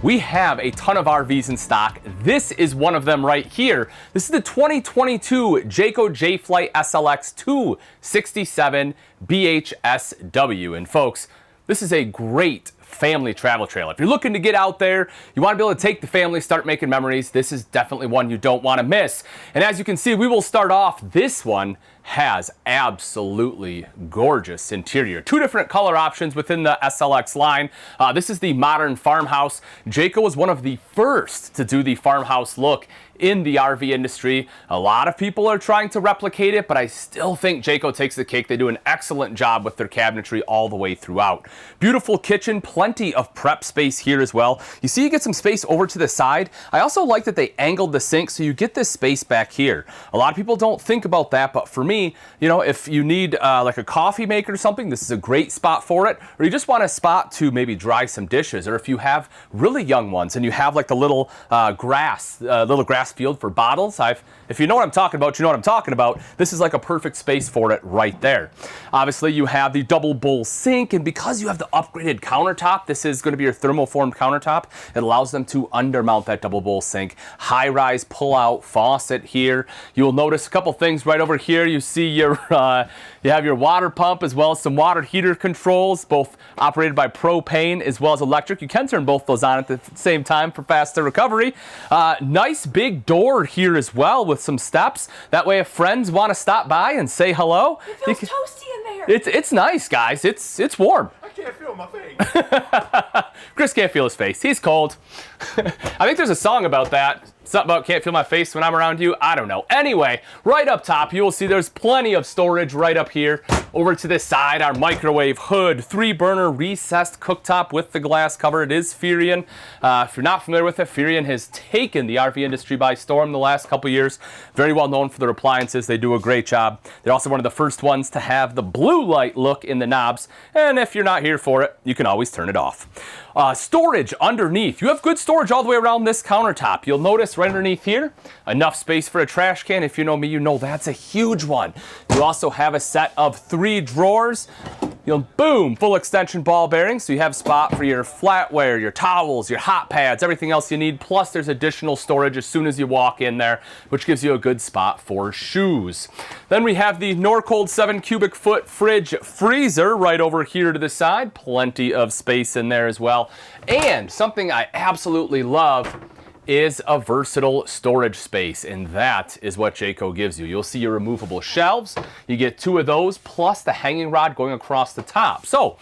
we have a ton of RVs in stock. This is one of them right here. This is the 2022 Jayco Jay Flight SLX 267 BHSW. And folks, this is a great family travel trailer. If you're looking to get out there, you want to be able to take the family, start making memories, this is definitely one you don't want to miss. And as you can see, we will start off, this one has absolutely gorgeous interior. Two different color options within the SLX line. This is the modern farmhouse. Jayco was one of the first to do the farmhouse look in the RV industry. A lot of people are trying to replicate it, but I still think Jayco takes the cake. They do an excellent job with their cabinetry all the way throughout. Beautiful kitchen, plenty of prep space here as well. You see you get some space over to the side. I also like that they angled the sink so you get this space back here. A lot of people don't think about that, but for me, you know, if you need like a coffee maker or something, this is a great spot for it. Or you just want a spot to maybe dry some dishes, or if you have really young ones and you have like the little grass field for bottles. If you know what I'm talking about, you know what I'm talking about. This is like a perfect space for it right there. Obviously, you have the double bowl sink, and because you have the upgraded countertop, this is going to be your thermoformed countertop. It allows them to undermount that double bowl sink. High-rise pull-out faucet here. You will notice a couple things right over here. You see your you have your water pump as well as some water heater controls, both operated by propane as well as electric. You can turn both those on at the same time for faster recovery. Nice big door here as well with some steps. That way if friends want to stop by and say hello. It feels toasty in there. It's nice, guys. It's warm. I can't feel my face. Chris can't feel his face. He's cold. I think there's a song about that. Something about can't feel my face when I'm around you. I don't know. Anyway, right up top, you will see there's plenty of storage right up here. Over to this side, our microwave hood, 3-burner recessed cooktop with the glass cover. It is Furion. If you're not familiar with it, Furion has taken the RV industry by storm the last couple years. Very well known for their appliances. They do a great job. They're also one of the first ones to have the blue light look in the knobs. And if you're not here for it, you can always turn it off. Storage underneath. You have good storage all the way around this countertop. You'll notice right underneath here, enough space for a trash can. If you know me, you know that's a huge one. You also have a set of 3 drawers. You'll boom, full extension ball bearings. So you have a spot for your flatware, your towels, your hot pads, everything else you need. Plus there's additional storage as soon as you walk in there, which gives you a good spot for shoes. Then we have the Norcold 7 cubic foot fridge freezer right over here to the side. Plenty of space in there as well. And something I absolutely love is a versatile storage space, and that is what Jayco gives you. You'll see your removable shelves. You get 2 of those plus the hanging rod going across the top. So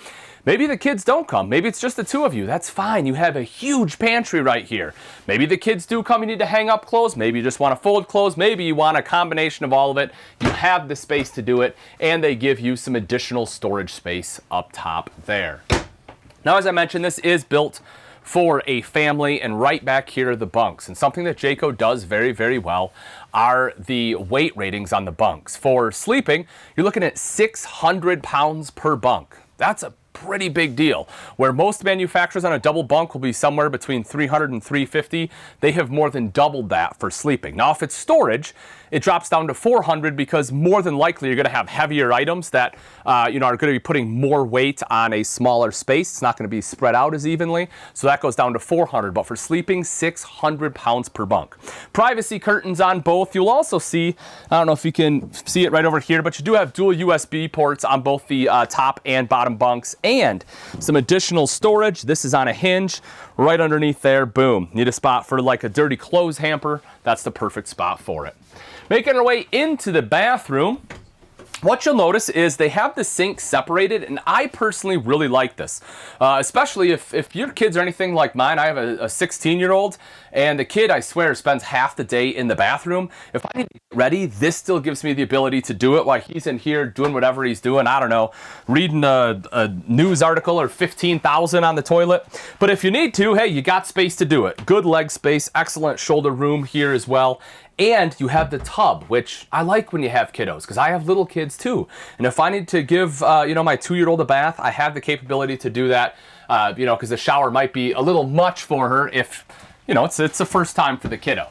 maybe the kids don't come. Maybe it's just the 2 of you. That's fine. You have a huge pantry right here. Maybe the kids do come. You need to hang up clothes. Maybe you just want to fold clothes. Maybe you want a combination of all of it. You have the space to do it, and they give you some additional storage space up top there. Now, as I mentioned, this is built for a family, and right back here are the bunks. And something that Jayco does very, very well are the weight ratings on the bunks. For sleeping, you're looking at 600 pounds per bunk. That's a pretty big deal. Where most manufacturers on a double bunk will be somewhere between 300 and 350, they have more than doubled that for sleeping. Now, if it's storage, it drops down to 400 because more than likely you're going to have heavier items that are going to be putting more weight on a smaller space. It's not going to be spread out as evenly, so that goes down to 400. But for sleeping, 600 pounds per bunk. Privacy curtains on both. You'll also see, I don't know if you can see it right over here, but you do have dual USB ports on both the top and bottom bunks, and some additional storage. This is on a hinge right underneath there. Boom. Need a spot for like a dirty clothes hamper. That's the perfect spot for it. Making our way into the bathroom, what you'll notice is they have the sink separated, and I personally really like this. Especially if your kids are anything like mine. I have a 16-year-old, and the kid, I swear, spends half the day in the bathroom. If I need to get ready, this still gives me the ability to do it while he's in here doing whatever he's doing. I don't know, reading a news article or 15,000 on the toilet. But if you need to, hey, you got space to do it. Good leg space, excellent shoulder room here as well. And you have the tub, which I like when you have kiddos, because I have little kids too. And if I need to give, my 2-year-old a bath, I have the capability to do that, because the shower might be a little much for her if, it's the first time for the kiddo.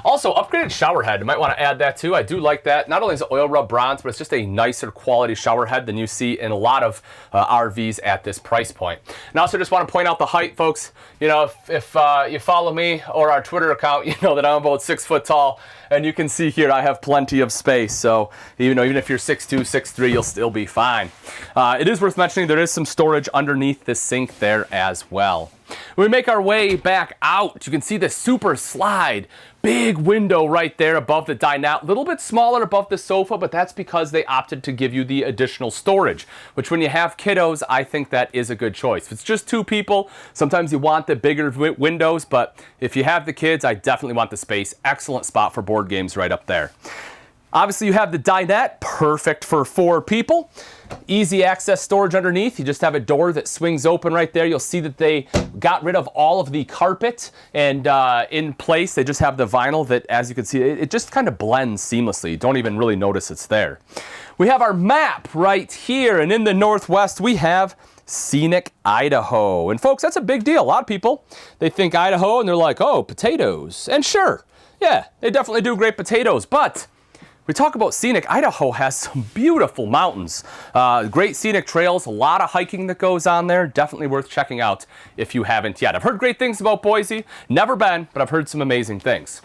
Also, upgraded shower head. You might want to add that too. I do like that. Not only is it oil rub bronze, but it's just a nicer quality shower head than you see in a lot of RVs at this price point. And also just want to point out the height, folks. You know, if you follow me or our Twitter account, you know that I'm about 6 foot tall. And you can see here I have plenty of space. So, you know, even if you're 6'2", 6'3", you'll still be fine. It is worth mentioning there is some storage underneath this sink there as well. When we make our way back out, you can see the super slide. Big window right there above the dinette. A little bit smaller above the sofa, but that's because they opted to give you the additional storage, which when you have kiddos, I think that is a good choice. If it's just 2 people, sometimes you want the bigger windows, but if you have the kids, I definitely want the space. Excellent spot for board games right up there. Obviously, you have the dinette, perfect for 4 people. Easy access storage underneath. You just have a door that swings open right there. You'll see that they got rid of all of the carpet, and in place they just have the vinyl that, as you can see, it just kind of blends seamlessly. You don't even really notice it's there. We have our map right here, and in the northwest we have scenic Idaho. And folks, that's a big deal. A lot of people, they think Idaho and they're like, oh, potatoes. And sure, yeah, they definitely do great potatoes, but we talk about scenic. Idaho has some beautiful mountains, great scenic trails, a lot of hiking that goes on there. Definitely worth checking out if you haven't yet. I've heard great things about Boise. Never been, but I've heard some amazing things.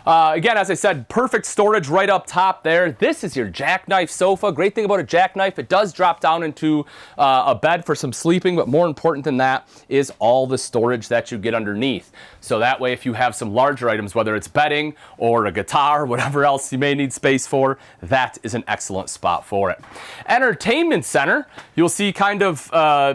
Again, as I said, perfect storage right up top there. This is your jackknife sofa. Great thing about a jackknife, it does drop down into a bed for some sleeping, but more important than that is all the storage that you get underneath. So that way, if you have some larger items, whether it's bedding or a guitar, whatever else you may need space for, that is an excellent spot for it. Entertainment center, you'll see kind of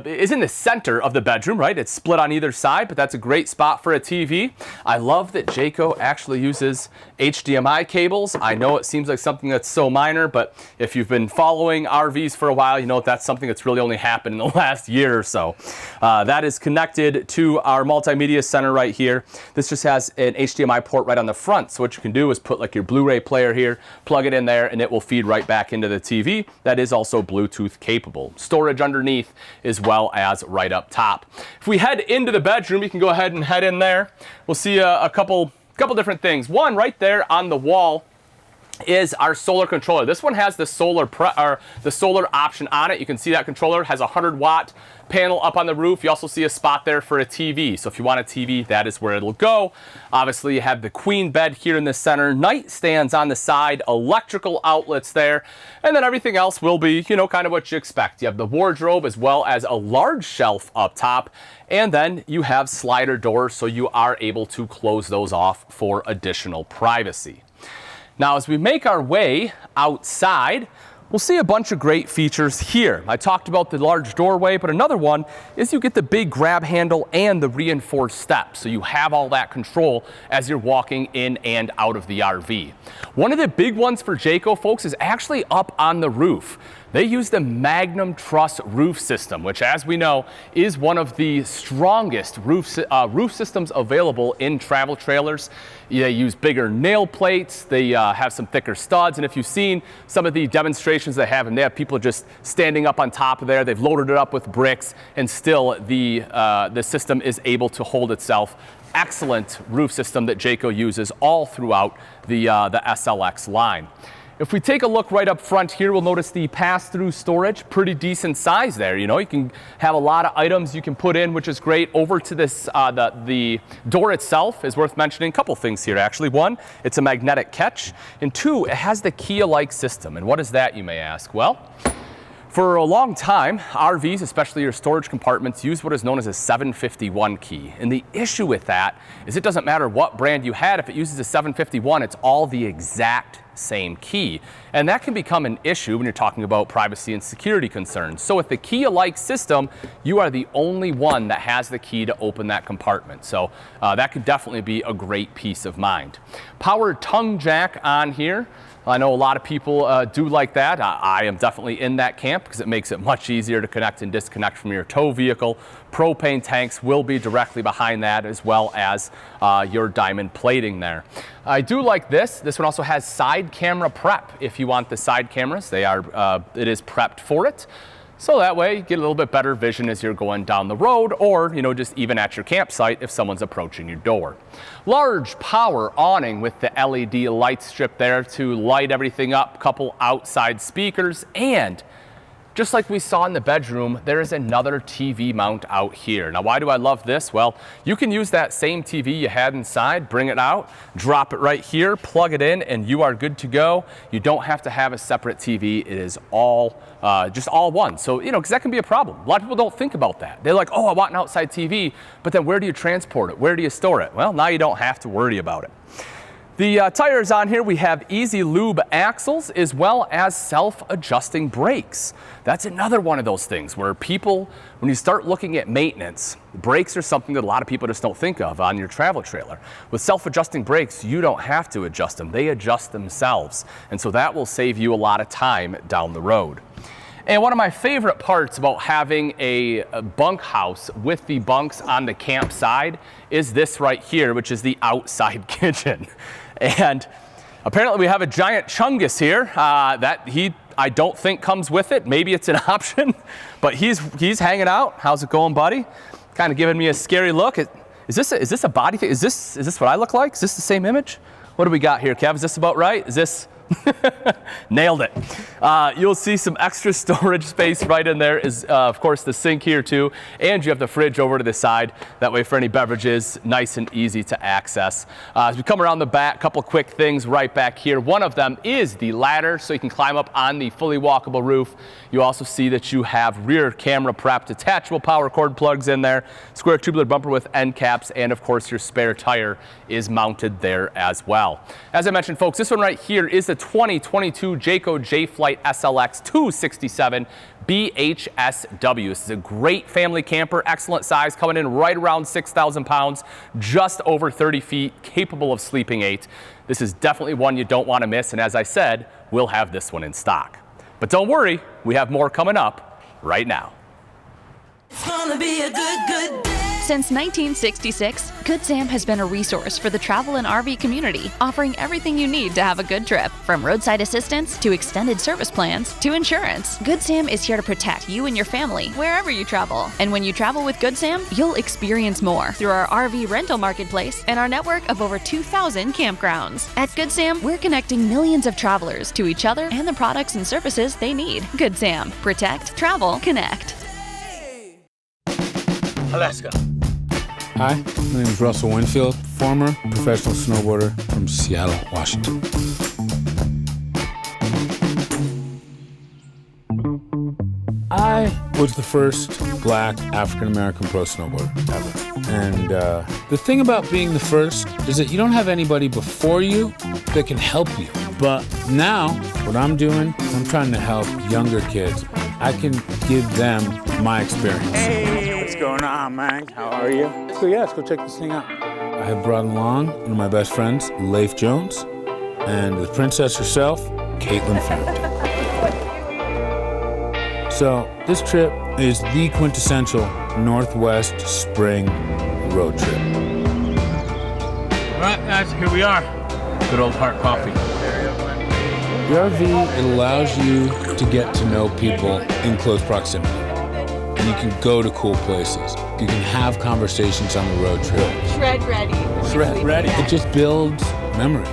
is in the center of the bedroom, right? It's split on either side, but that's a great spot for a TV. I love that Jayco actually uses HDMI cables. I know it seems like something that's so minor, but if you've been following RVs for a while, you know that's something that's really only happened in the last year or so. That is connected to our multimedia center right here. This just has an HDMI port right on the front. So what you can do is put like your Blu-ray player here, plug it in there, and it will feed right back into the TV. That is also Bluetooth capable. Storage underneath as well as right up top. If we head into the bedroom, you can go ahead and head in there. We'll see a couple different things. One right there on the wall is our solar controller. This one has the solar option on it. You can see that controller has a 100-watt panel up on the roof. You also see a spot there for a TV. So if you want a TV, that is where it'll go. Obviously, you have the queen bed here in the center, nightstands on the side, electrical outlets there, and then everything else will be, you know, kind of what you expect. You have the wardrobe as well as a large shelf up top, and then you have slider doors, so you are able to close those off for additional privacy. Now, as we make our way outside, we'll see a bunch of great features here. I talked about the large doorway, but another one is you get the big grab handle and the reinforced steps. So you have all that control as you're walking in and out of the RV. One of the big ones for Jayco, folks, is actually up on the roof. They use the Magnum Truss roof system, which, as we know, is one of the strongest roof systems available in travel trailers. They use bigger nail plates, they have some thicker studs, and if you've seen some of the demonstrations they have, and they have people just standing up on top of there, they've loaded it up with bricks, and still the system is able to hold itself. Excellent roof system that Jayco uses all throughout the SLX line. If we take a look right up front here, we'll notice the pass-through storage, pretty decent size there. You know, you can have a lot of items you can put in, which is great. Over to this, the door itself is worth mentioning. A couple things here, actually. One, it's a magnetic catch, and two, it has the Kia-like system. And what is that, you may ask? Well, for a long time, RVs, especially your storage compartments, use what is known as a 751 key. And the issue with that is it doesn't matter what brand you had. If it uses a 751, it's all the exact same key. And that can become an issue when you're talking about privacy and security concerns. So with the Kia-like system, you are the only one that has the key to open that compartment. So that could definitely be a great peace of mind. Power tongue jack on here. I know a lot of people do like that. I am definitely in that camp because it makes it much easier to connect and disconnect from your tow vehicle. Propane tanks will be directly behind that, as well as your diamond plating there. I do like this. This one also has side camera prep if you want the side cameras. They are, it is prepped for it. So that way you get a little bit better vision as you're going down the road, or just even at your campsite if someone's approaching your door. Large power awning with the LED light strip there to light everything up, couple outside speakers, and just like we saw in the bedroom, there is another TV mount out here. Now, why do I love this? Well, you can use that same TV you had inside, bring it out, drop it right here, plug it in, and you are good to go. You don't have to have a separate TV. It is all just all one. So, because that can be a problem. A lot of people don't think about that. They're like, oh, I want an outside TV, but then where do you transport it? Where do you store it? Well, now you don't have to worry about it. The tires on here, we have easy lube axles as well as self-adjusting brakes. That's another one of those things where people, when you start looking at maintenance, brakes are something that a lot of people just don't think of on your travel trailer. With self-adjusting brakes, you don't have to adjust them. They adjust themselves. And so that will save you a lot of time down the road. And one of my favorite parts about having a bunkhouse with the bunks on the camp side is this right here, which is the outside kitchen. And apparently we have a giant chungus here that I don't think comes with it. Maybe it's an option, but he's hanging out. How's it going, buddy? Kind of giving me a scary look. Is this a body thing? Is this what I look like? Is this the same image? What do we got here, Kev? Is this about right? Is this? Nailed it. You'll see some extra storage space right in there is, of course, the sink here too, and you have the fridge over to the side. That way for any beverages, nice and easy to access. As we come around the back, couple quick things right back here. One of them is the ladder, so you can climb up on the fully walkable roof. You also see that you have rear camera prep, detachable power cord plugs in there, square tubular bumper with end caps, and of course your spare tire is mounted there as well. As I mentioned, folks, this one right here is the 2022 Jayco Jay Flight SLX 267 BHSW. This is a great family camper, excellent size, coming in right around 6,000 pounds, just over 30 feet, capable of sleeping 8. This is definitely one you don't want to miss, and as I said, we'll have this one in stock. But don't worry, we have more coming up right now. It's gonna be a good day. Since 1966, Good Sam has been a resource for the travel and RV community, offering everything you need to have a good trip. From roadside assistance to extended service plans to insurance, Good Sam is here to protect you and your family wherever you travel. And when you travel with Good Sam, you'll experience more through our RV rental marketplace and our network of over 2,000 campgrounds. At Good Sam, we're connecting millions of travelers to each other and the products and services they need. Good Sam. Protect, travel, connect. Alaska. Hi, my name is Russell Winfield, former professional snowboarder from Seattle, Washington. I was the first black African-American pro snowboarder ever. And the thing about being the first is that you don't have anybody before you that can help you. But now, what I'm doing, I'm trying to help younger kids. I can give them my experience. Hey, what's going on, man? How are you? Let's go check this thing out. I have brought along one of my best friends, Leif Jones, and the princess herself, Caitlin Farrington. So this trip is the quintessential Northwest spring road trip. All right, guys, here we are. Good old Heart Coffee. The RV, it allows you to get to know people in close proximity. And you can go to cool places. You can have conversations on the road trip. Shred ready. Shred ready. It just builds memory,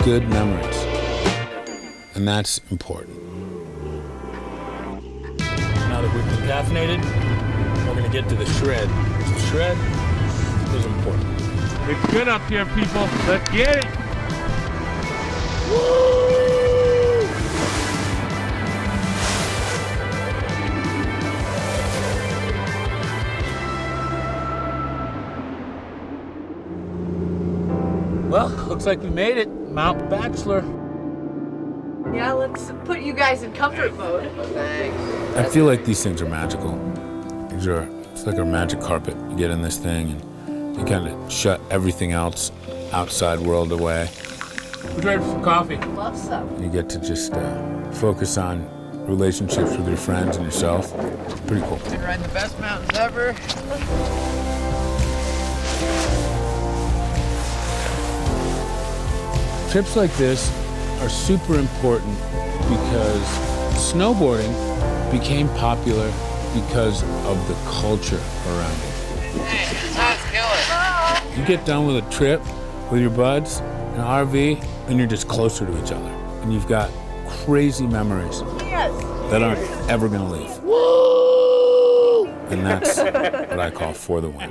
good memories. And that's important. Now that we've been caffeinated, we're gonna get to the shred. The shred is important. It's good up here, people. Let's get it. Woo! Well, looks like we made it. Mount Bachelor. Yeah, let's put you guys in comfort mode. I feel like these things are magical. It's like a magic carpet. You get in this thing and you kind of shut everything else outside world away. Who's ready for some coffee? Love some. You get to just focus on relationships with your friends and yourself. It's pretty cool. Been riding the best mountains ever. Trips like this are super important because snowboarding became popular because of the culture around it. Let's kill it. You get done with a trip with your buds, an RV, and you're just closer to each other. And you've got crazy memories that aren't ever gonna leave. Woo! And that's what I call for the win.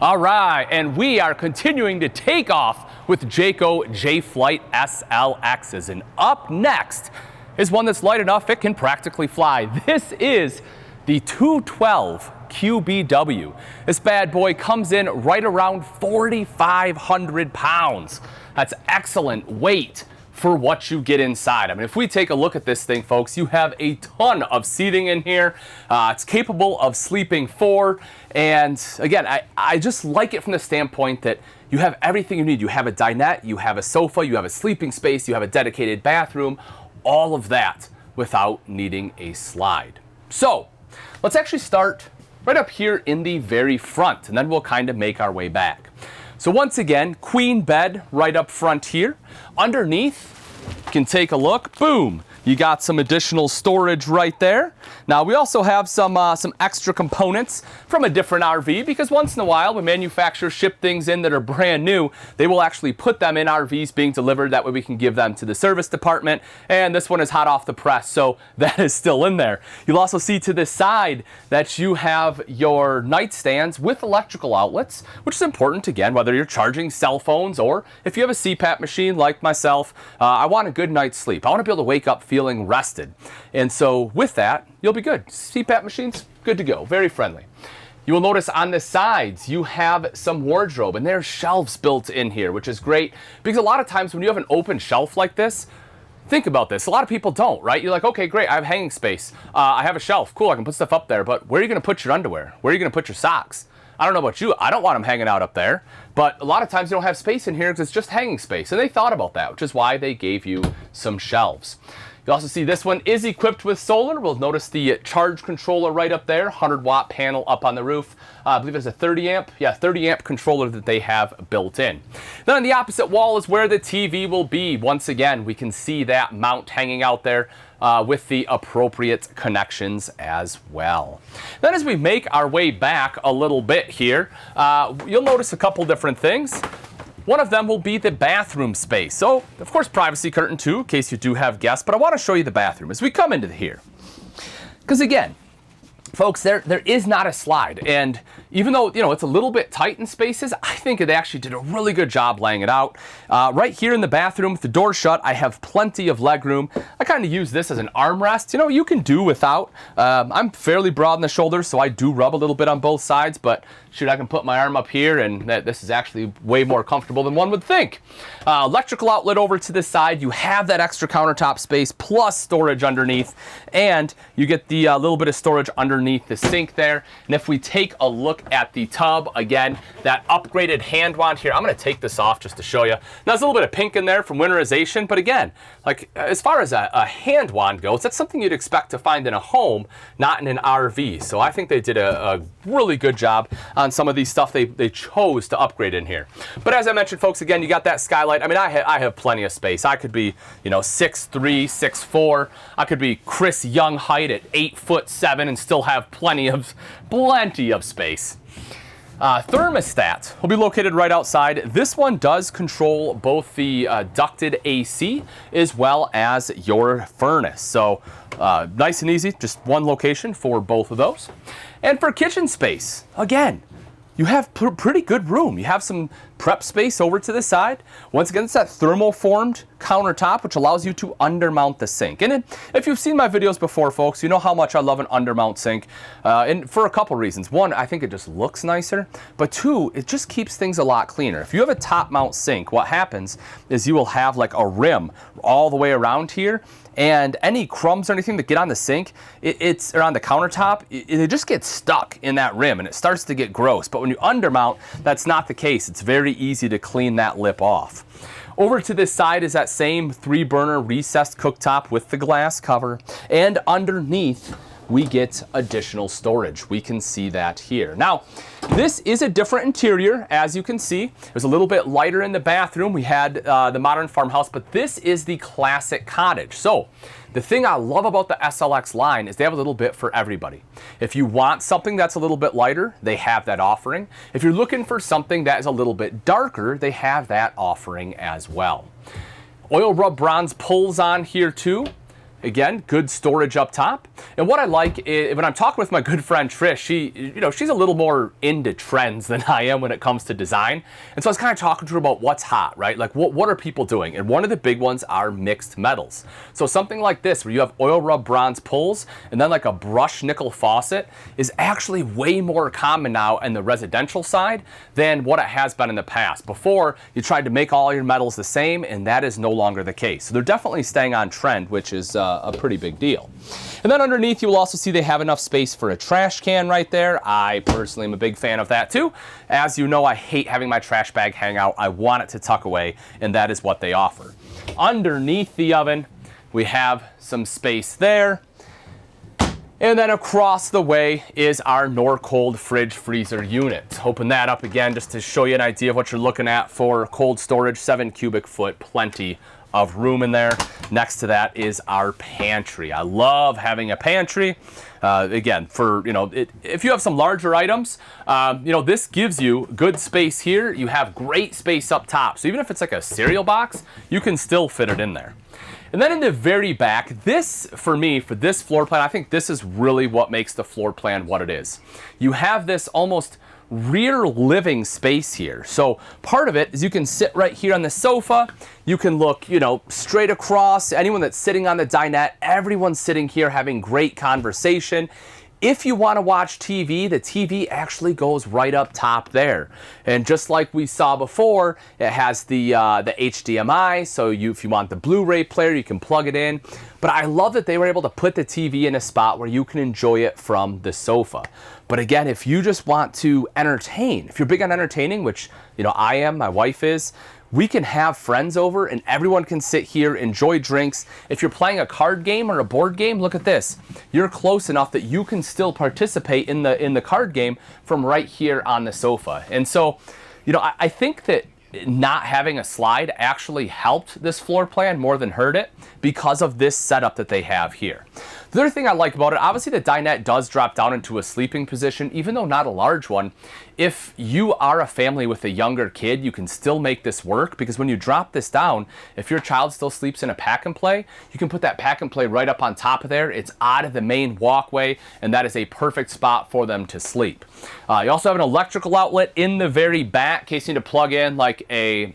All right, and we are continuing to take off with Jayco Jay Flight SLXs. And up next is one that's light enough it can practically fly. This is the 212 QBW. This bad boy comes in right around 4,500 pounds. That's excellent weight for what you get inside. I mean, if we take a look at this thing, folks, you have a ton of seating in here. It's capable of sleeping 4. And again, I just like it from the standpoint that you have everything you need. You have a dinette, you have a sofa, you have a sleeping space, you have a dedicated bathroom, all of that without needing a slide. So let's actually start right up here in the very front, and then we'll kind of make our way back. So once again, queen bed right up front here. Underneath, you can take a look, boom. You got some additional storage right there. Now we also have some extra components from a different RV, because once in a while when manufacturers ship things in that are brand new, they will actually put them in RVs being delivered. That way we can give them to the service department. And this one is hot off the press, so that is still in there. You'll also see to the side that you have your nightstands with electrical outlets, which is important, again, whether you're charging cell phones or if you have a CPAP machine like myself. I want a good night's sleep. I want to be able to wake up feeling rested. And so with that, you'll be good. CPAP machines, good to go, very friendly. You will notice on the sides, you have some wardrobe, and there's shelves built in here, which is great, because a lot of times when you have an open shelf like this, think about this, a lot of people don't, right? You're like, okay, great, I have hanging space. I have a shelf, cool, I can put stuff up there, but where are you gonna put your underwear? Where are you gonna put your socks? I don't know about you, I don't want them hanging out up there, but a lot of times you don't have space in here because it's just hanging space, and they thought about that, which is why they gave you some shelves. You also see this one is equipped with solar. We'll notice the charge controller right up there, 100-watt panel up on the roof. I believe there's a 30-amp, 30-amp controller that they have built in. Then on the opposite wall is where the TV will be. Once again, we can see that mount hanging out there with the appropriate connections as well. Then as we make our way back a little bit here, you'll notice a couple different things. One of them will be the bathroom space. So, of course, privacy curtain too, in case you do have guests, but I want to show you the bathroom as we come into here. Because again, folks, there is not a slide, and even though, you know, it's a little bit tight in spaces, I think they actually did a really good job laying it out. Right here in the bathroom with the door shut, I have plenty of leg room. I kind of use this as an armrest. You know, you can do without. I'm fairly broad in the shoulders, so I do rub a little bit on both sides, but shoot, I can put my arm up here, and this is actually way more comfortable than one would think. Electrical outlet over to this side. You have that extra countertop space plus storage underneath, and you get the little bit of storage underneath the sink there. And if we take a look at the tub, again, that upgraded hand wand here, I'm going to take this off just to show you. Now, there's a little bit of pink in there from winterization, but again, like as far as a hand wand goes, that's something you'd expect to find in a home, not in an RV. So I think they did a really good job on some of these stuff they chose to upgrade in here. But as I mentioned, folks, again, you got that skylight. I mean, I have plenty of space. I could be, you know, 6'3", 6'4". I could be Chris Young height at 8'7" and still have plenty of space. Thermostat will be located right outside. This one does control both the ducted AC as well as your furnace. So nice and easy, just one location for both of those. And for kitchen space, again, you have pretty good room. You have some prep space over to the side. Once again, it's that thermoformed countertop, which allows you to undermount the sink. And if you've seen my videos before, folks, you know how much I love an undermount sink. And for a couple reasons. One, I think it just looks nicer. But two, it just keeps things a lot cleaner. If you have a top mount sink, what happens is you will have like a rim all the way around here. And any crumbs or anything that get on the sink, or on the countertop, it just gets stuck in that rim and it starts to get gross. But when you undermount, that's not the case. It's very easy to clean that lip off. Over to this side is that same 3-burner recessed cooktop with the glass cover. And underneath, we get additional storage. We can see that here. Now, this is a different interior, as you can see. It was a little bit lighter in the bathroom. We had the modern farmhouse, but this is the classic cottage. So the thing I love about the SLX line is they have a little bit for everybody. If you want something that's a little bit lighter, they have that offering. If you're looking for something that is a little bit darker, they have that offering as well. Oil rub bronze pulls on here too. Again, good storage up top. And what I like is when I'm talking with my good friend Trish, she's a little more into trends than I am when it comes to design. And so I was kind of talking to her about what's hot, right? Like what are people doing? And one of the big ones are mixed metals. So something like this, where you have oil rub bronze pulls and then like a brushed nickel faucet, is actually way more common now in the residential side than what it has been in the past. Before, you tried to make all your metals the same, and that is no longer the case. So they're definitely staying on trend, which is a pretty big deal. And then underneath you will also see they have enough space for a trash can right there. I personally am a big fan of that too. As you know, I hate having my trash bag hang out. I want it to tuck away, and that is what they offer. Underneath the oven, we have some space there. And then across the way is our Norcold fridge freezer unit. Open that up again just to show you an idea of what you're looking at for cold storage, 7 cubic foot, plenty of room in there. Next to that is our pantry. I love having a pantry. Again, for, if you have some larger items, this gives you good space here. You have great space up top. So even if it's like a cereal box, you can still fit it in there. And then in the very back, this, for me, for this floor plan, I think this is really what makes the floor plan what it is. You have this almost rear living space here. So part of it is you can sit right here on the sofa. You can look, straight across. Anyone that's sitting on the dinette, everyone's sitting here having great conversation. If you want to watch TV, the TV actually goes right up top there. And just like we saw before, it has the HDMI, so if you want the Blu-ray player, you can plug it in. But I love that they were able to put the TV in a spot where you can enjoy it from the sofa. But again, if you just want to entertain, if you're big on entertaining, which I am, my wife is, we can have friends over and everyone can sit here, enjoy drinks. If you're playing a card game or a board game, look at this. You're close enough that you can still participate in the card game from right here on the sofa. And so, I think that not having a slide actually helped this floor plan more than hurt it because of this setup that they have here. The other thing I like about it, obviously the dinette does drop down into a sleeping position, even though not a large one. If you are a family with a younger kid, you can still make this work, because when you drop this down, if your child still sleeps in a pack and play, you can put that pack and play right up on top of there. It's out of the main walkway, and that is a perfect spot for them to sleep. You also have an electrical outlet in the very back in case you need to plug in like a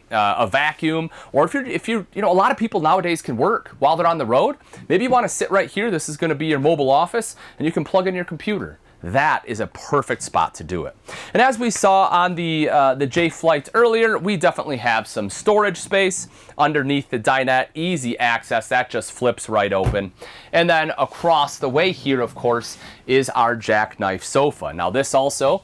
vacuum, or if you a lot of people nowadays can work while they're on the road. Maybe you want to sit right here. This is going to be your mobile office, and you can plug in your computer. That is a perfect spot to do it. And as we saw on the Jay Flight earlier, we definitely have some storage space underneath the dinette, easy access. That just flips right open. And then across the way here, of course, is our jackknife sofa. Now this also,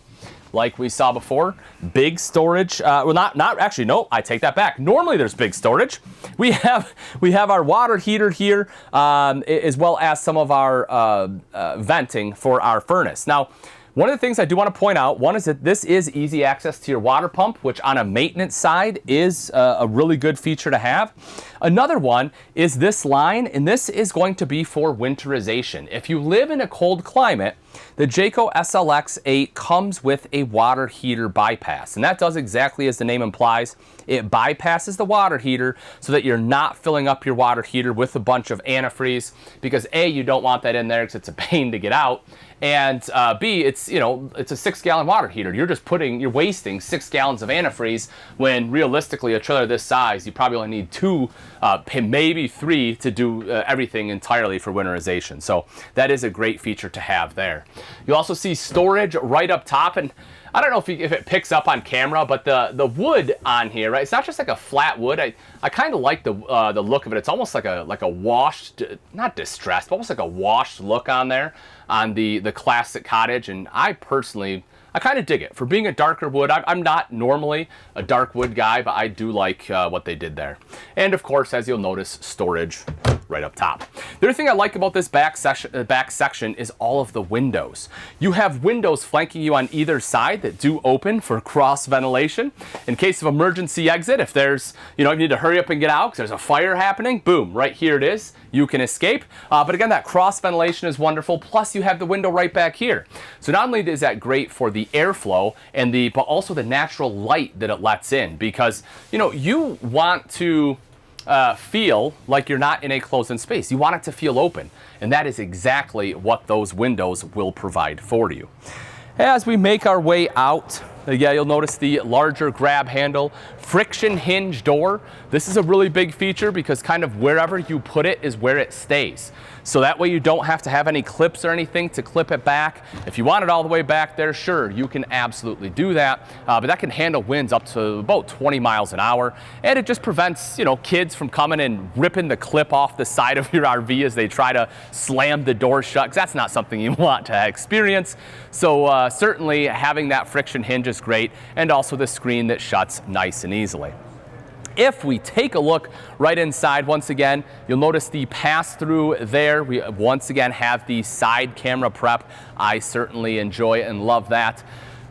like we saw before, big storage. Not actually, no, I take that back. Normally there's big storage. We have our water heater here, as well as some of our venting for our furnace. Now, one of the things I do want to point out, one is that this is easy access to your water pump, which on a maintenance side is a really good feature to have. Another one is this line, and this is going to be for winterization. If you live in a cold climate, the Jayco SLX 8 comes with a water heater bypass, and that does exactly as the name implies. It bypasses the water heater so that you're not filling up your water heater with a bunch of antifreeze, because A, you don't want that in there because it's a pain to get out, and B, it's a 6-gallon water heater. You're wasting 6 gallons of antifreeze when realistically a trailer this size, you probably only need 2, maybe 3 to do everything entirely for winterization. So that is a great feature to have there. You also see storage right up top, and I don't know if it picks up on camera, but the wood on here, right? It's not just like a flat wood. I kind of like the look of it. It's almost like a washed, not distressed, but almost like a washed look on there on the classic cottage. And I kind of dig it. For being a darker wood, I'm not normally a dark wood guy, but I do like what they did there. And of course, as you'll notice, storage right up top. The other thing I like about this back section is all of the windows. You have windows flanking you on either side that do open for cross ventilation. In case of emergency exit, if there's, you need to hurry up and get out because there's a fire happening, boom, right here it is. You can escape. But again, that cross ventilation is wonderful. Plus you have the window right back here. So not only is that great for the airflow but also the natural light that it lets in, because, you want to feel like you're not in a closed-in space. You want it to feel open, and that is exactly what those windows will provide for you. As we make our way out, you'll notice the larger grab handle, friction hinge door. This is a really big feature because kind of wherever you put it is where it stays. So that way you don't have to have any clips or anything to clip it back. If you want it all the way back there, sure, you can absolutely do that. But that can handle winds up to about 20 miles an hour. And it just prevents, kids from coming and ripping the clip off the side of your RV as they try to slam the door shut, because that's not something you want to experience. So certainly having that friction hinge is great, and also the screen that shuts nice and easily. If we take a look right inside, once again, you'll notice the pass-through there. We once again have the side camera prep. I certainly enjoy and love that.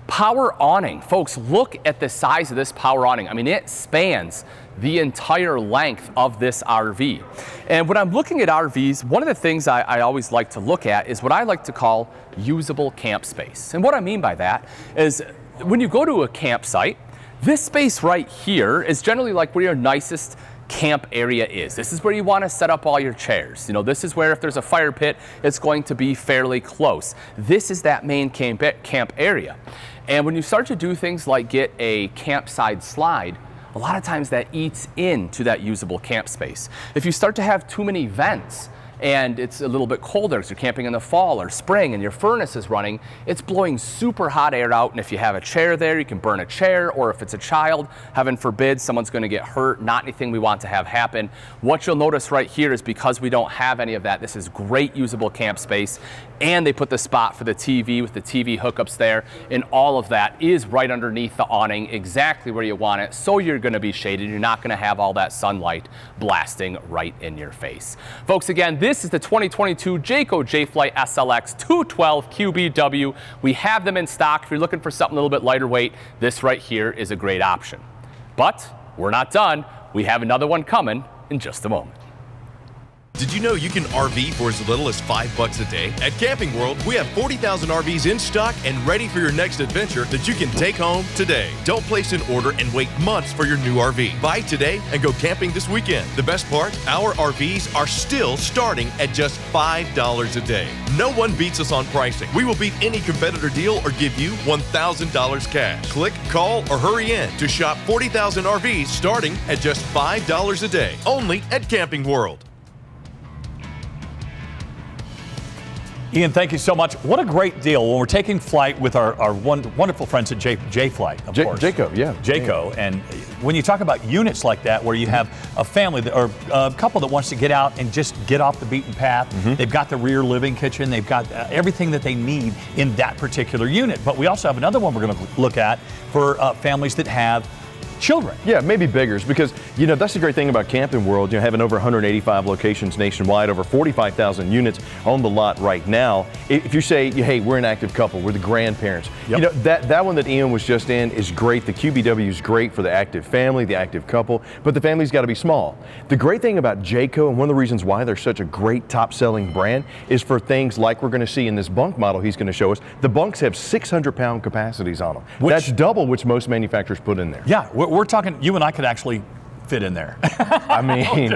Power awning. Folks, look at the size of this power awning. I mean, it spans the entire length of this RV. And when I'm looking at RVs, one of the things I always like to look at is what I like to call usable camp space. And what I mean by that is when you go to a campsite, this space right here is generally like where your nicest camp area is. This is where you want to set up all your chairs. This is where if there's a fire pit, it's going to be fairly close. This is that main camp area. And when you start to do things like get a campside slide, a lot of times that eats into that usable camp space. If you start to have too many vents, and it's a little bit colder because you're camping in the fall or spring and your furnace is running, it's blowing super hot air out, and if you have a chair there, you can burn a chair, or if it's a child, heaven forbid, someone's going to get hurt, not anything we want to have happen. What you'll notice right here is because we don't have any of that, this is great usable camp space, and they put the spot for the TV with the TV hookups there, and all of that is right underneath the awning, exactly where you want it, so you're going to be shaded. You're not going to have all that sunlight blasting right in your face. Folks, again, this is the 2022 Jayco Jay Flight SLX 212 QBW. We have them in stock. If you're looking for something a little bit lighter weight, this right here is a great option. But we're not done. We have another one coming in just a moment. Did you know you can RV for as little as $5 a day? At Camping World, we have 40,000 RVs in stock and ready for your next adventure that you can take home today. Don't place an order and wait months for your new RV. Buy today and go camping this weekend. The best part? Our RVs are still starting at just $5 a day. No one beats us on pricing. We will beat any competitor deal or give you $1,000 cash. Click, call, or hurry in to shop 40,000 RVs starting at just $5 a day. Only at Camping World. Ian, thank you so much. What a great deal when we're taking flight with our wonderful friends at Jay Flight, of course. Jayco, yeah. Jayco. And when you talk about units like that, where you have a family or a couple that wants to get out and just get off the beaten path, they've got the rear living kitchen, they've got everything that they need in that particular unit. But we also have another one we're going to look at for families that have children. Yeah, maybe biggers, because that's the great thing about Camping World, having over 185 locations nationwide, over 45,000 units on the lot right now. If you say, hey, we're an active couple, we're the grandparents, that one that Ian was just in is great. The QBW is great for the active family, the active couple, but the family's got to be small. The great thing about Jayco, and one of the reasons why they're such a great top-selling brand, is for things like we're going to see in this bunk model he's going to show us. The bunks have 600-pound capacities on them. That's double which most manufacturers put in there. Yeah, we're talking, you and I could actually fit in there. I mean,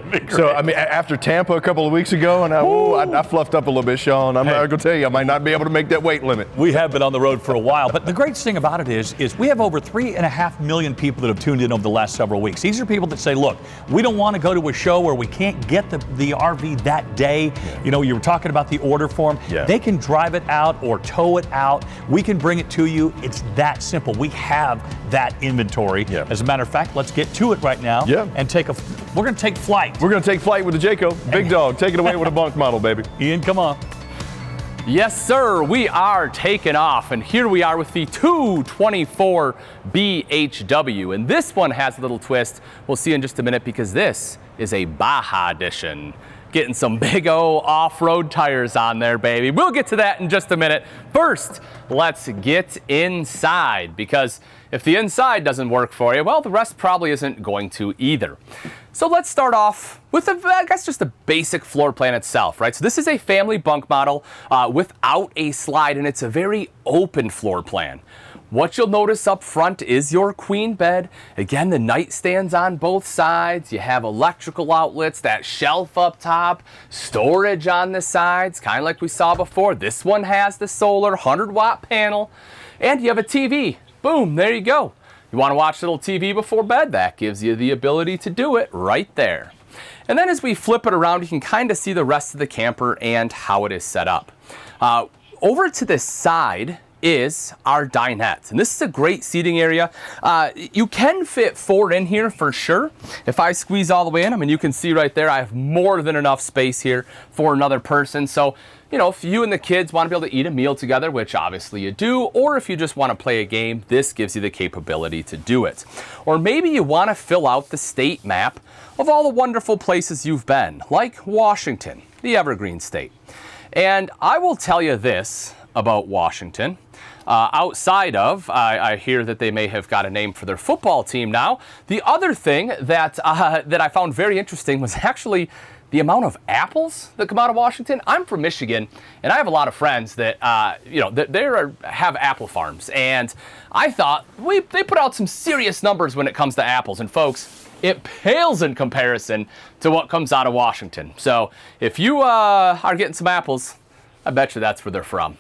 after Tampa a couple of weeks ago, and I fluffed up a little bit, Sean. I'm going to tell you, I might not be able to make that weight limit. We have been on the road for a while, but the great thing about it is we have over 3.5 million people that have tuned in over the last several weeks. These are people that say, look, we don't want to go to a show where we can't get the RV that day. Yeah. You were talking about the order form. Yeah. They can drive it out or tow it out. We can bring it to you. It's that simple. We have that inventory. Yeah. As a matter of fact, let's get to it right now. Yeah. And we're going to take flight. We're going to take flight with the Jayco. Big dog. Take it away with a bunk model, baby. Ian, come on. Yes, sir. We are taking off, and here we are with the 224 BHW, and this one has a little twist. We'll see in just a minute because this is a Baja edition. getting some big O off-road tires on there, baby. We'll get to that in just a minute. First, let's get inside, because if the inside doesn't work for you, well, the rest probably isn't going to either. So let's start off with, I guess, just the basic floor plan itself, right? So this is a family bunk model without a slide, and it's a very open floor plan. What you'll notice up front is your queen bed. Again, the nightstands on both sides. You have electrical outlets, that shelf up top, storage on the sides, kind of like we saw before. This one has the solar 100-watt panel, and you have a TV. Boom, there you go. You want to watch a little TV before bed? That gives you the ability to do it right there. And then as we flip it around, you can kind of see the rest of the camper and how it is set up. Over to the side is our dinette, and this is a great seating area. You can fit 4 in here for sure. If I squeeze all the way in, I mean, you can see right there, I have more than enough space here for another person. So, you know, if you and the kids want to be able to eat a meal together, which obviously you do, or if you just want to play a game, this gives you the capability to do it. Or maybe you want to fill out the state map of all the wonderful places you've been, like Washington, the Evergreen State. And I will tell you this about Washington. Outside of, I hear that they may have got a name for their football team now. The other thing that that I found very interesting was actually the amount of apples that come out of Washington. I'm from Michigan, and I have a lot of friends that have apple farms, and I thought they put out some serious numbers when it comes to apples. And folks, it pales in comparison to what comes out of Washington. So if you are getting some apples, I bet you that's where they're from.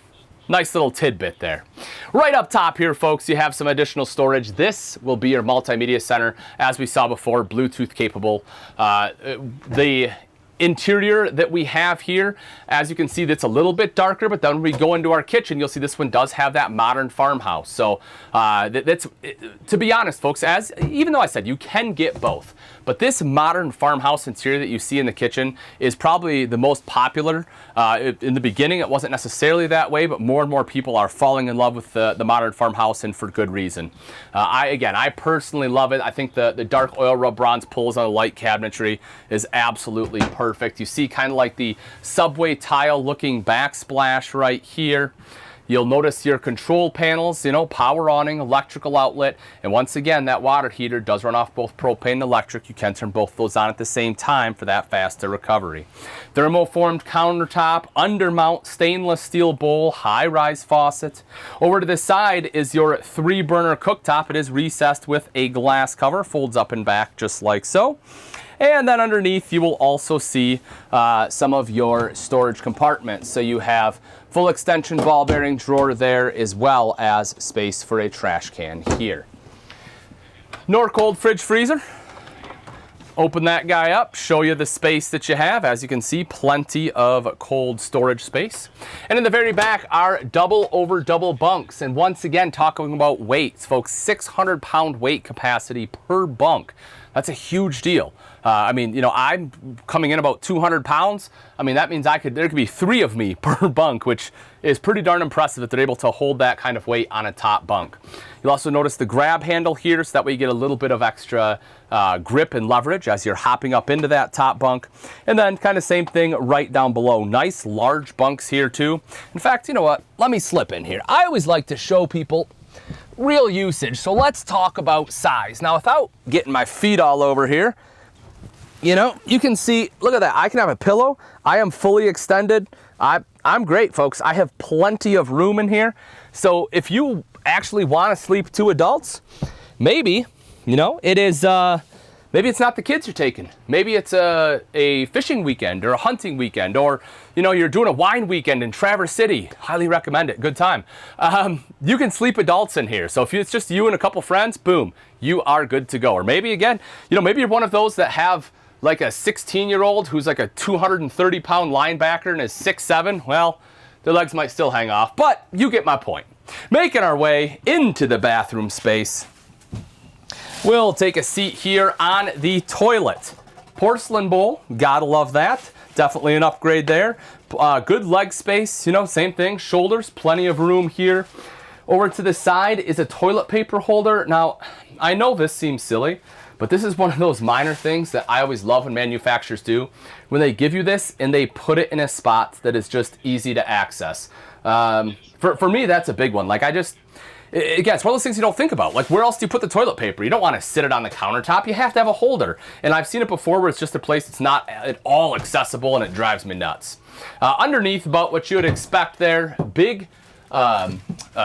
Nice little tidbit there. Right up top here, folks, you have some additional storage. This will be your multimedia center. As we saw before, Bluetooth capable. The interior that we have here, as you can see, that's a little bit darker, but then when we go into our kitchen, you'll see this one does have that modern farmhouse. So that's, to be honest, folks, even though I said you can get both, but this modern farmhouse interior that you see in the kitchen is probably the most popular. In the beginning, it wasn't necessarily that way, but more and more people are falling in love with the modern farmhouse, and for good reason. I personally love it. I think the dark oil rub bronze pulls on the light cabinetry is absolutely perfect. You see kind of like the subway tile looking backsplash right here. You'll notice your control panels, power awning, electrical outlet, and once again, that water heater does run off both propane and electric. You can turn both those on at the same time for that faster recovery. Thermoformed countertop, undermount stainless steel bowl, high-rise faucet. Over to the side is your 3-burner cooktop. It is recessed with a glass cover, folds up and back just like so. And then underneath, you will also see some of your storage compartments. So you have full extension ball bearing drawer there, as well as space for a trash can here. Norcold fridge freezer. Open that guy up, show you the space that you have. As you can see, plenty of cold storage space. And in the very back are double over double bunks. And once again, talking about weights, folks, 600-pound weight capacity per bunk. That's a huge deal. I'm coming in about 200 pounds. I mean, that means there could be 3 of me per bunk, which is pretty darn impressive that they're able to hold that kind of weight on a top bunk. You'll also notice the grab handle here, so that way you get a little bit of extra grip and leverage as you're hopping up into that top bunk. And then kind of same thing right down below. Nice large bunks here too. In fact, you know what? Let me slip in here. I always like to show people real usage. So let's talk about size. Now, without getting my feet all over here, you can see, look at that. I can have a pillow. I am fully extended. I'm great, folks. I have plenty of room in here. So if you actually want to sleep 2 adults, maybe, it is, maybe it's not the kids you're taking. Maybe it's a fishing weekend or a hunting weekend, or, you're doing a wine weekend in Traverse City. Highly recommend it. Good time. You can sleep adults in here. So if it's just you and a couple friends, boom, you are good to go. Or maybe again, maybe you're one of those that have like a 16-year-old who's like a 230-pound linebacker and is 6'7". Well, their legs might still hang off, but you get my point. Making our way into the bathroom space, we'll take a seat here on the toilet. Porcelain bowl, gotta love that. Definitely an upgrade there. Good leg space, same thing. Shoulders, plenty of room here. Over to the side is a toilet paper holder. Now, I know this seems silly, but this is one of those minor things that I always love when manufacturers do, when they give you this and they put it in a spot that is just easy to access. For me, that's a big one. Like, again, it's one of those things you don't think about. Like, where else do you put the toilet paper? You don't want to sit it on the countertop. You have to have a holder. And I've seen it before where it's just a place that's not at all accessible, and it drives me nuts. Underneath, about what you would expect there, big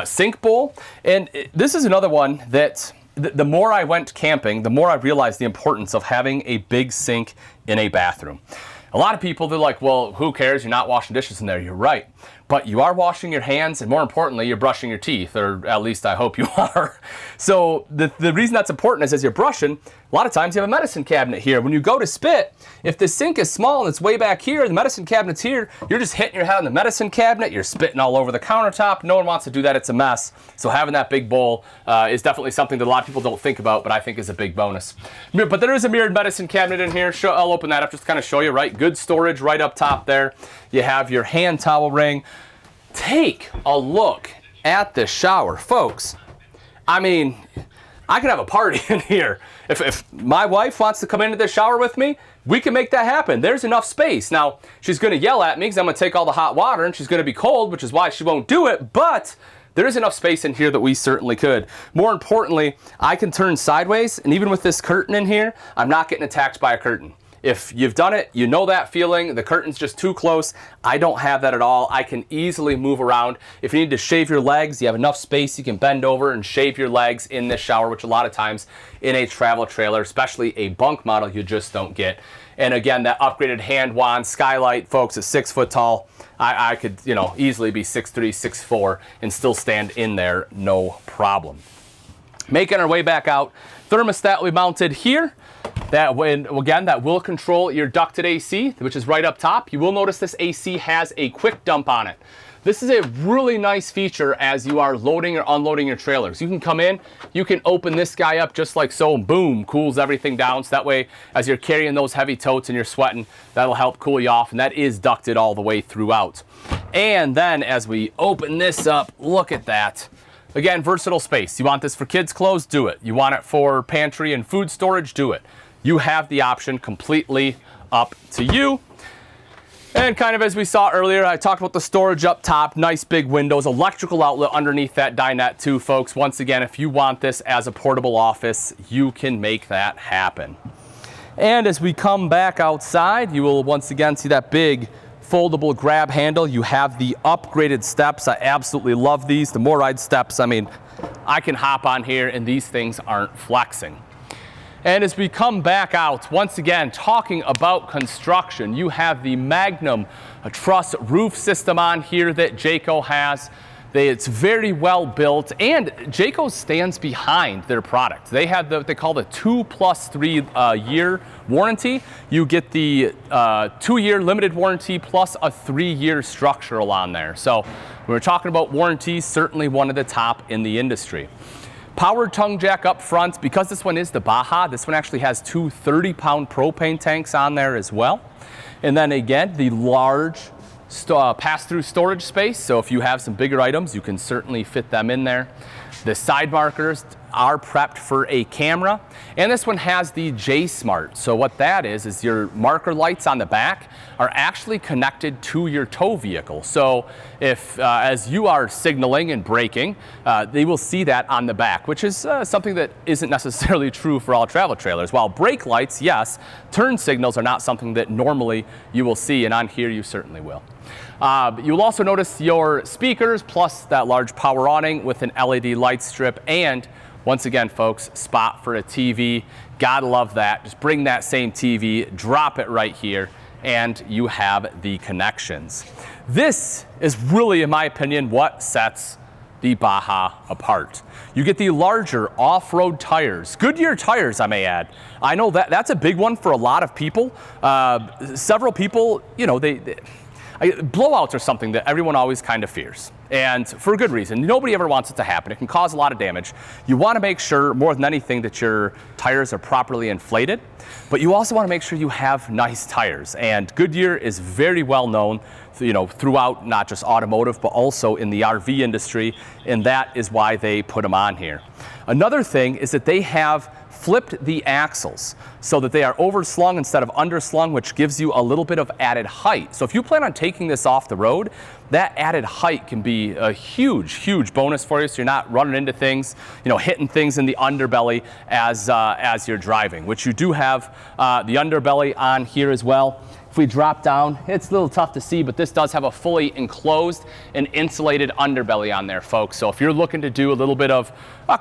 sink bowl. And this is another one that the more I went camping, the more I realized the importance of having a big sink in a bathroom. A lot of people, they're like, well, who cares? You're not washing dishes in there. You're right. But you are washing your hands, and more importantly, you're brushing your teeth, or at least I hope you are. So the reason that's important is as you're brushing, a lot of times you have a medicine cabinet here. When you go to spit, if the sink is small and it's way back here, the medicine cabinet's here, you're just hitting your head on the medicine cabinet, you're spitting all over the countertop. No one wants to do that. It's a mess. So having that big bowl is definitely something that a lot of people don't think about, but I think is a big bonus. But there is a mirrored medicine cabinet in here. I'll open that up just to kind of show you, right? Good storage right up top there. You have your hand towel ring. Take a look at the shower, folks. I mean, I could have a party in here. If my wife wants to come into the shower with me, we can make that happen. There's enough space. Now, she's gonna yell at me because I'm gonna take all the hot water, and she's gonna be cold, which is why she won't do it, but there is enough space in here that we certainly could. More importantly, I can turn sideways, and even with this curtain in here, I'm not getting attacked by a curtain. If you've done it, you know that feeling. The curtain's just too close. I don't have that at all. I can easily move around. If you need to shave your legs, you have enough space, you can bend over and shave your legs in this shower, which a lot of times in a travel trailer, especially a bunk model, you just don't get. And again, that upgraded hand wand skylight, folks, is 6 foot tall. I could, easily be 6'3", 6'4", and still stand in there, no problem. Making our way back out, thermostat we mounted here. That will control your ducted AC, which is right up top. You will notice this AC has a quick dump on it. This is a really nice feature as you are loading or unloading your trailers. You can come in, you can open this guy up just like so, and boom, cools everything down. So that way, as you're carrying those heavy totes and you're sweating, that'll help cool you off, and that is ducted all the way throughout. And then as we open this up, look at that. Again, versatile space. You want this for kids' clothes? Do it. You want it for pantry and food storage? Do it. You have the option, completely up to you. And kind of as we saw earlier, I talked about the storage up top, nice big windows, electrical outlet underneath that dinette too, folks. Once again, if you want this as a portable office, you can make that happen. And as we come back outside, you will once again see that big foldable grab handle. You have the upgraded steps. I absolutely love these. The MORryde steps, I mean, I can hop on here and these things aren't flexing. And as we come back out, once again, talking about construction, you have the Magnum truss roof system on here that Jayco has. It's very well built, and Jayco stands behind their product. They have what they call the 2+3 year warranty. You get the 2-year limited warranty plus a 3-year structural on there. So when we're talking about warranties, certainly one of the top in the industry. Powered tongue jack up front. Because this one is the Baja, this one actually has 2 30-pound propane tanks on there as well. And then again, the large pass-through storage space. So if you have some bigger items, you can certainly fit them in there. The side markers are prepped for a camera. And this one has the J Smart. So what that is your marker lights on the back are actually connected to your tow vehicle. So if, as you are signaling and braking, they will see that on the back, which is something that isn't necessarily true for all travel trailers. While brake lights, yes, turn signals are not something that normally you will see, and on here you certainly will. You'll also notice your speakers plus that large power awning with an LED light strip, and once again, folks, spot for a TV. Gotta love that. Just bring that same TV, drop it right here, and you have the connections. This is really, in my opinion, what sets the Baja apart. You get the larger off-road tires, Goodyear tires, I may add. I know that's a big one for a lot of people. Several people, blowouts are something that everyone always kind of fears, and for a good reason. Nobody ever wants it to happen. It can cause a lot of damage. You want to make sure, more than anything, that your tires are properly inflated, but you also want to make sure you have nice tires, and Goodyear is very well known throughout not just automotive, but also in the RV industry, and that is why they put them on here. Another thing is that they have flipped the axles so that they are overslung instead of underslung, which gives you a little bit of added height. So if you plan on taking this off the road, that added height can be a huge, huge bonus for you, so you're not running into things, hitting things in the underbelly as you're driving, which you do have the underbelly on here as well. If we drop down, it's a little tough to see, but this does have a fully enclosed and insulated underbelly on there, folks. So if you're looking to do a little bit of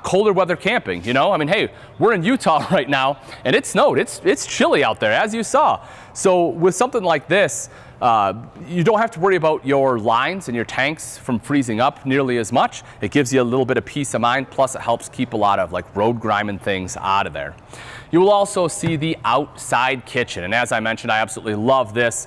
colder weather camping, hey, we're in Utah right now, and it snowed. It's chilly out there, as you saw. So with something like this, you don't have to worry about your lines and your tanks from freezing up nearly as much. It gives you a little bit of peace of mind, plus it helps keep a lot of road grime and things out of there. You will also see the outside kitchen, and as I mentioned, I absolutely love this.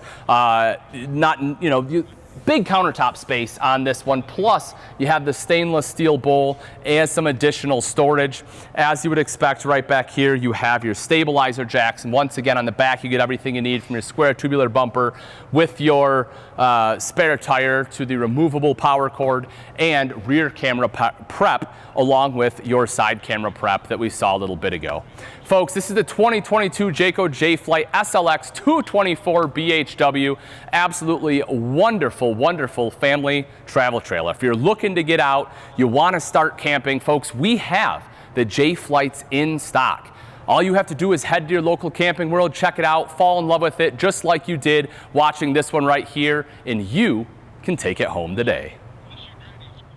Big countertop space on this one, plus you have the stainless steel bowl and some additional storage. As you would expect, right back here you have your stabilizer jacks, and once again on the back you get everything you need, from your square tubular bumper with your spare tire to the removable power cord and rear camera prep, along with your side camera prep that we saw a little bit ago. Folks, this is the 2022 Jayco Jay Flight SLX 224 BHW. Absolutely wonderful, wonderful family travel trailer. If you're looking to get out, you want to start camping, folks, we have the Jay Flights in stock. All you have to do is head to your local Camping World, check it out, fall in love with it, just like you did watching this one right here, and you can take it home today.